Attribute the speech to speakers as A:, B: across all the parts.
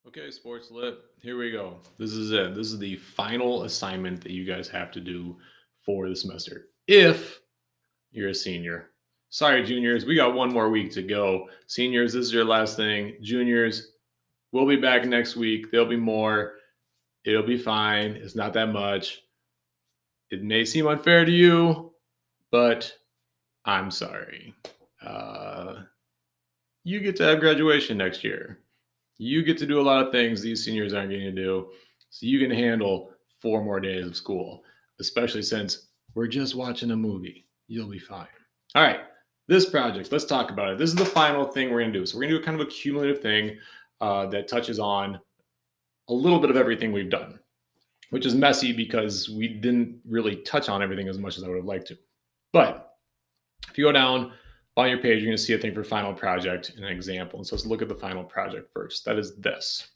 A: Okay, Sports Lit, here we go. This is it. This is the final assignment that you guys have to do for the semester. If you're a senior. Sorry, juniors, we got one more week to go. Seniors, this is your last thing. Juniors, we'll be back next week. There'll be more. It'll be fine. It's not that much. It may seem unfair to you, but I'm sorry. Uh, you get to have graduation next year. You get to do a lot of things these seniors aren't getting to do. So you can handle 4 more days of school, especially since we're just watching a movie. You'll be fine. All right, this project, let's talk about it. This is the final thing we're going to do. So we're going to do kind of a cumulative thing that touches on a little bit of everything we've done, which is messy because we didn't really touch on everything as much as I would have liked to. But if you go down on your page, you're going to see a thing for final project and an example. And so let's look at the final project first. That is this.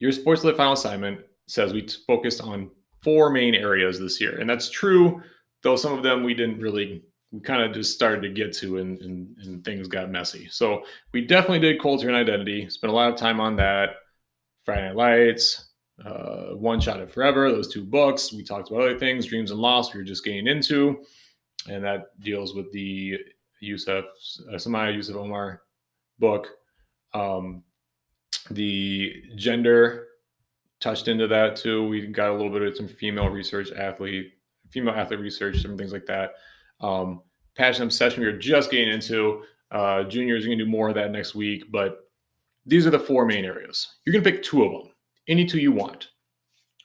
A: Your Sports Lit final assignment says we focused on 4 main areas this year. And that's true, though some of them we kind of just started to get to and things got messy. So we definitely did culture and identity, spent a lot of time on that. Friday Night Lights, One Shot at Forever, those 2 books. We talked about other things, Dreams and Loss, we were just getting into. And that deals with the Samaya Yusuf Omar book. The gender touched into that too. We got a little bit of some female athlete research, some things like that. Passion obsession, we were just getting into. Juniors are going to do more of that next week, but these are the 4 main areas. You're going to pick 2 of them, any 2 you want,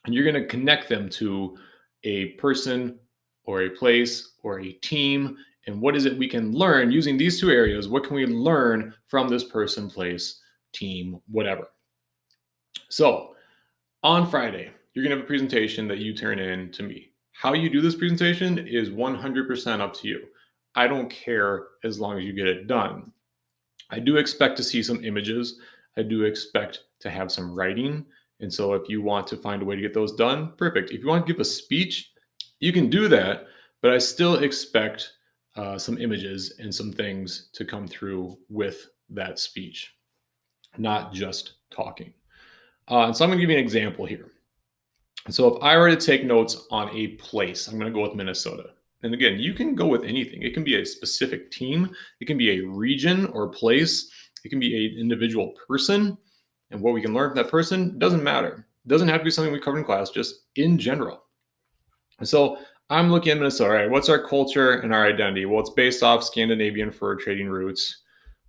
A: and you're going to connect them to a person or a place or a team. And what is it we can learn using these 2 areas? What can we learn from this person, place, team, whatever? So on Friday, you're going to have a presentation that you turn in to me. How you do this presentation is 100% up to you. I don't care as long as you get it done. I do expect to see some images. I do expect to have some writing. And so if you want to find a way to get those done, perfect. If you want to give a speech, you can do that, but I still expect some images and some things to come through with that speech, not just talking. And so I'm going to give you an example here. So if I were to take notes on a place, I'm going to go with Minnesota. And again, you can go with anything. It can be a specific team. It can be a region or place. It can be an individual person. And what we can learn from that person doesn't matter. It doesn't have to be something we covered in class, just in general. And so I'm looking at Minnesota. All right, what's our culture and our identity? Well, it's based off Scandinavian fur trading roots.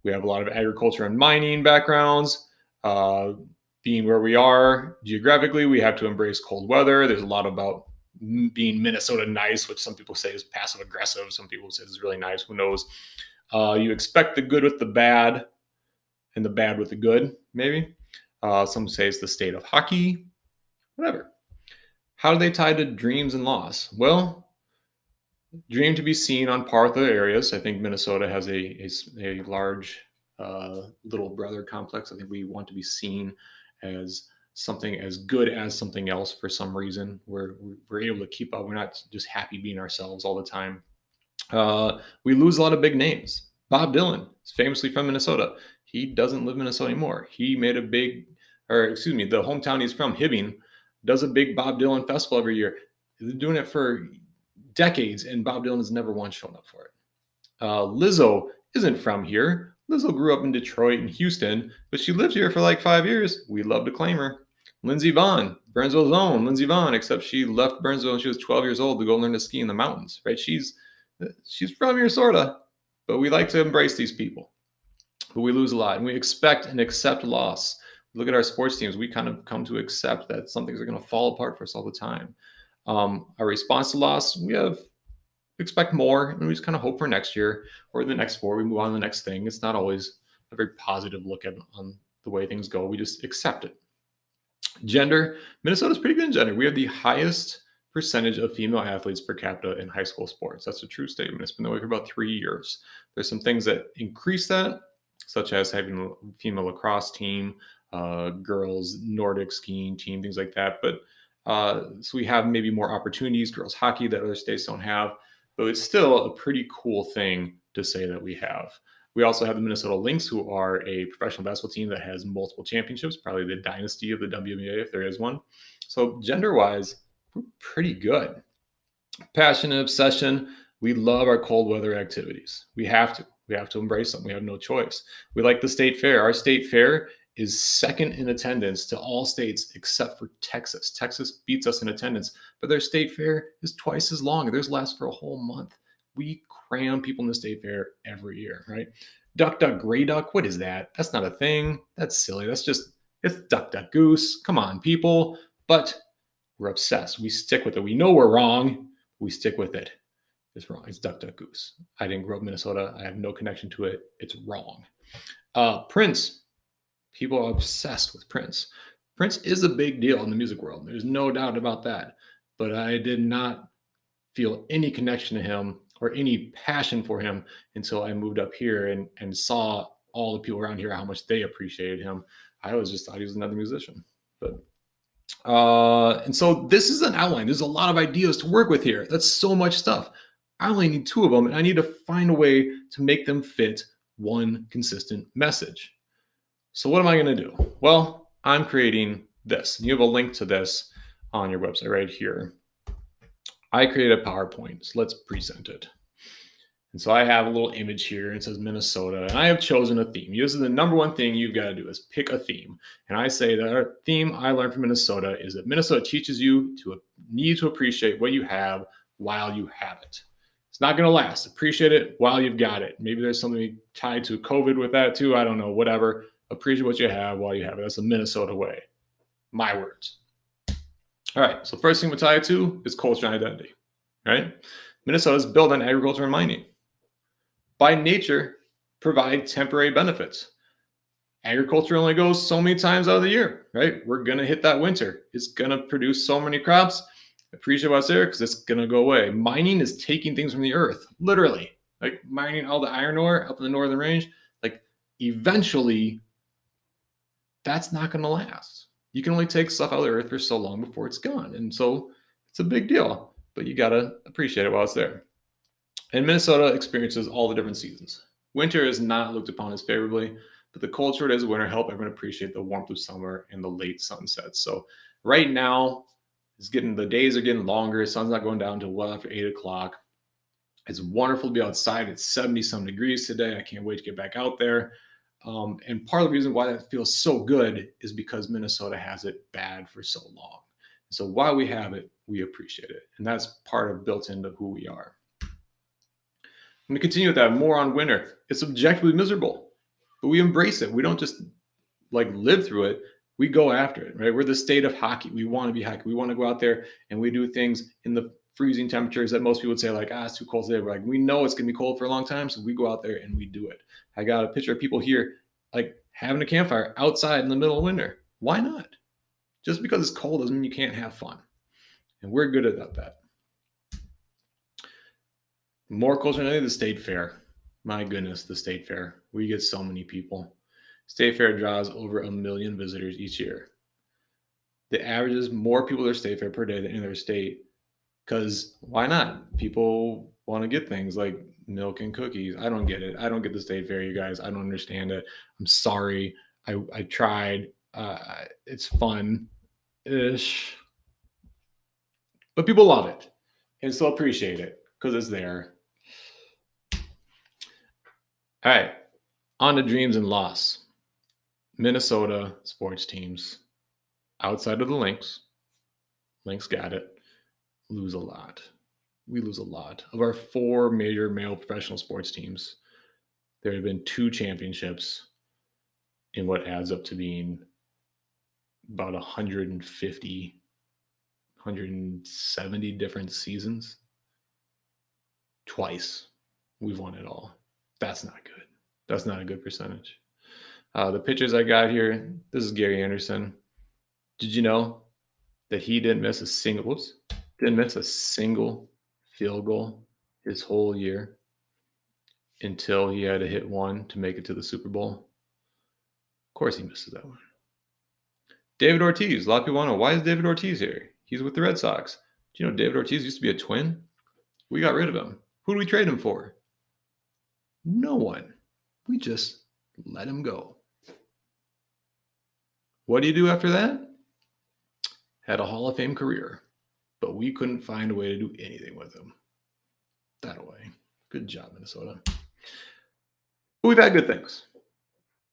A: We have a lot of agriculture and mining backgrounds. Being where we are geographically, we have to embrace cold weather. There's a lot about being Minnesota nice, which some people say is passive aggressive. Some people say is really nice. Who knows? You expect the good with the bad and the bad with the good, maybe. Some say it's the state of hockey, whatever. How do they tie to dreams and loss? Well, dream to be seen on par with other areas. I think Minnesota has a large little brother complex. I think we want to be seen as something as good as something else for some reason. We're able to keep up. We're not just happy being ourselves all the time. We lose a lot of big names. Bob Dylan is famously from Minnesota. He doesn't live in Minnesota anymore. He made the hometown he's from, Hibbing, does a big Bob Dylan festival every year. They're doing it for decades, and Bob Dylan has never once shown up for it. Lizzo isn't from here. Lizzo grew up in Detroit and Houston, but she lived here for like 5 years. We love to claim her. Lindsey Vonn, Burnsville's own Lindsey Vonn, except she left Burnsville when she was 12 years old to go learn to ski in the mountains, right? She's from here, sorta, but we like to embrace these people. But we lose a lot, and we expect and accept loss. Look at our sports teams. We kind of come to accept that some things are going to fall apart for us all the time. Our response to loss, we expect more, and we just kind of hope for next year or the next 4. We move on to the next thing. It's not always a very positive look on the way things go. We just accept it. Gender, Minnesota's pretty good in gender. We have the highest percentage of female athletes per capita in high school sports. That's a true statement. It's been that way for about 3 years. There's some things that increase that, such as having a female lacrosse team, girls Nordic skiing team, things like that. But so we have maybe more opportunities, girls hockey that other states don't have, but it's still a pretty cool thing to say that we have. We also have the Minnesota Lynx, who are a professional basketball team that has multiple championships, probably the dynasty of the WNBA if there is one. So gender-wise, we're pretty good. Passion and obsession. We love our cold weather activities. We have to. We have to embrace them. We have no choice. We like the state fair. Our state fair is second in attendance to all states except for Texas. Texas beats us in attendance, but their state fair is twice as long. Theirs lasts for a whole month. We cram people in the state fair every year, right? Duck, duck, gray duck. What is that? That's not a thing. That's silly. It's duck, duck, goose. Come on, people. But we're obsessed. We stick with it. We know we're wrong. We stick with it. It's wrong. It's duck, duck, goose. I didn't grow up in Minnesota. I have no connection to it. It's wrong. Prince. People are obsessed with Prince. Prince is a big deal in the music world. There's no doubt about that. But I did not feel any connection to him or any passion for him until I moved up here and saw all the people around here, how much they appreciated him. I always just thought he was another musician. But and so this is an outline. There's a lot of ideas to work with here. That's so much stuff. I only need 2 of them, and I need to find a way to make them fit one consistent message. So what am I going to do? Well, I'm creating this. You have a link to this on your website right here. I created a PowerPoint, so let's present it. And so I have a little image here, and it says Minnesota, and I have chosen a theme. This is the number one thing you've got to do is pick a theme. And I say that our theme I learned from Minnesota is that Minnesota teaches you to need to appreciate what you have while you have it. It's not going to last. Appreciate it while you've got it. Maybe there's something tied to COVID with that too. I don't know, whatever. Appreciate what you have while you have it. That's the Minnesota way. My words. All right. So first thing we tie it to is culture and identity, right? Minnesota is built on agriculture and mining. By nature, provide temporary benefits. Agriculture only goes so many times out of the year, right? We're going to hit that winter. It's going to produce so many crops. Appreciate what's there because it's going to go away. Mining is taking things from the earth, literally, like mining all the iron ore up in the northern range. Like eventually, that's not going to last. You can only take stuff out of the earth for so long before it's gone. And so it's a big deal, but you got to appreciate it while it's there. And Minnesota experiences all the different seasons. Winter is not looked upon as favorably, but the cold short days of winter help everyone appreciate the warmth of summer and the late sunsets. So right now, the days are getting longer. Sun's not going down until well after 8 o'clock. It's wonderful to be outside. It's 70-some degrees today. I can't wait to get back out there. And part of the reason why that feels so good is because Minnesota has it bad for so long. So while we have it, we appreciate it. And that's part of built into who we are. I'm going to continue with that more on winter. It's objectively miserable, but we embrace it. We don't just live through it. We go after it, right? We're the state of hockey. We want to be hockey. We want to go out there and we do things in the freezing temperatures that most people would say it's too cold today. We're we know it's going to be cold for a long time. So we go out there and we do it. I got a picture of people here, having a campfire outside in the middle of winter. Why not? Just because it's cold doesn't mean you can't have fun. And we're good at that. More culture than the state fair. My goodness, the state fair. We get so many people. State fair draws over 1 million visitors each year. The average is more people at state fair per day than any other state. Because why not? People want to get things like milk and cookies. I don't get it. I don't get the state fair, you guys. I don't understand it. I'm sorry. I tried. It's fun-ish. But people love it and still appreciate it because it's there. All right. On to dreams and loss. Minnesota sports teams outside of the Lynx got it, lose a lot. We lose a lot. Of our 4 major male professional sports teams, there have been 2 championships in what adds up to being about 150, 170 different seasons. Twice we've won it all. That's not good. That's not a good percentage. The pitchers I got here, this is Gary Anderson. Did you know that he didn't miss a single field goal his whole year until he had to hit one to make it to the Super Bowl? Of course he misses that one. David Ortiz. A lot of people want to know, why is David Ortiz here? He's with the Red Sox. Do you know David Ortiz used to be a Twin? We got rid of him. Who do we trade him for? No one. We just let him go. What do you do after that? Had a Hall of Fame career, but we couldn't find a way to do anything with him. That away. Good job, Minnesota. But we've had good things.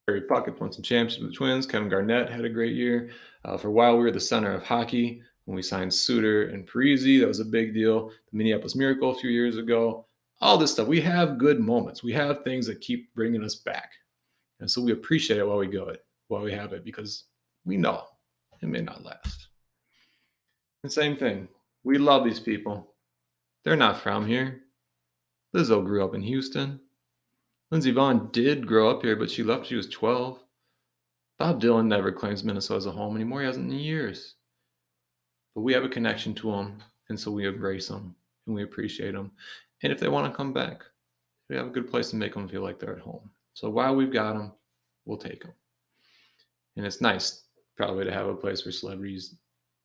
A: Barry Puckett won some championships with the Twins. Kevin Garnett had a great year. For a while, we were the center of hockey when we signed Suter and Parisi. That was a big deal. The Minneapolis Miracle a few years ago. All this stuff. We have good moments. We have things that keep bringing us back. And so we appreciate it while we have it, because we know it may not last. The same thing. We love these people. They're not from here. Lizzo grew up in Houston. Lindsey Vonn did grow up here, but she left when she was 12. Bob Dylan never claims Minnesota as a home anymore. He hasn't in years. But we have a connection to them, and so we embrace them, and we appreciate them. And if they want to come back, we have a good place to make them feel like they're at home. So while we've got them, we'll take them. And it's nice, probably, to have a place where celebrities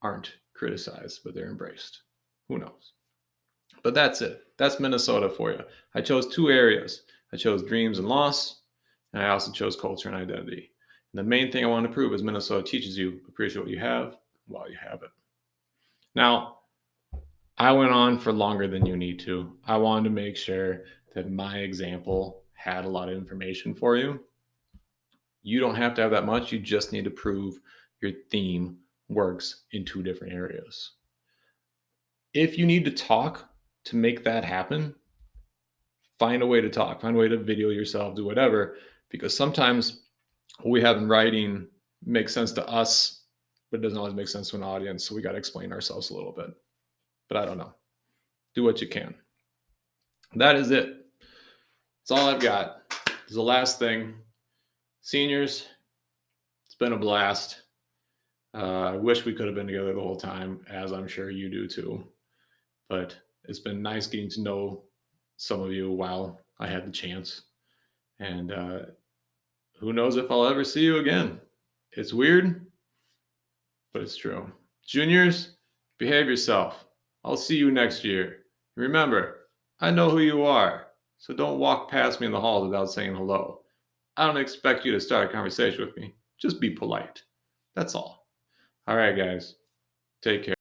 A: aren't criticized, but they're embraced. Who knows? But that's it. That's Minnesota for you. I chose 2 areas. I chose dreams and loss, and I also chose culture and identity. And the main thing I want to prove is Minnesota teaches you appreciate what you have while you have it. Now, I went on for longer than you need to. I wanted to make sure that my example had a lot of information for you. You don't have to have that much. You just need to prove your theme works in 2 different areas. If you need to talk to make that happen, find a way to talk, find a way to video yourself, do whatever, because sometimes what we have in writing makes sense to us, but it doesn't always make sense to an audience. So we got to explain ourselves a little bit. But I don't know. Do what you can. That is it. That's all I've got. This is the last thing. Seniors, it's been a blast. I wish we could have been together the whole time, as I'm sure you do too. But it's been nice getting to know some of you while I had the chance. And who knows if I'll ever see you again. It's weird, but it's true. Juniors, behave yourself. I'll see you next year. Remember, I know who you are, so don't walk past me in the halls without saying hello. I don't expect you to start a conversation with me. Just be polite. That's all. All right, guys. Take care.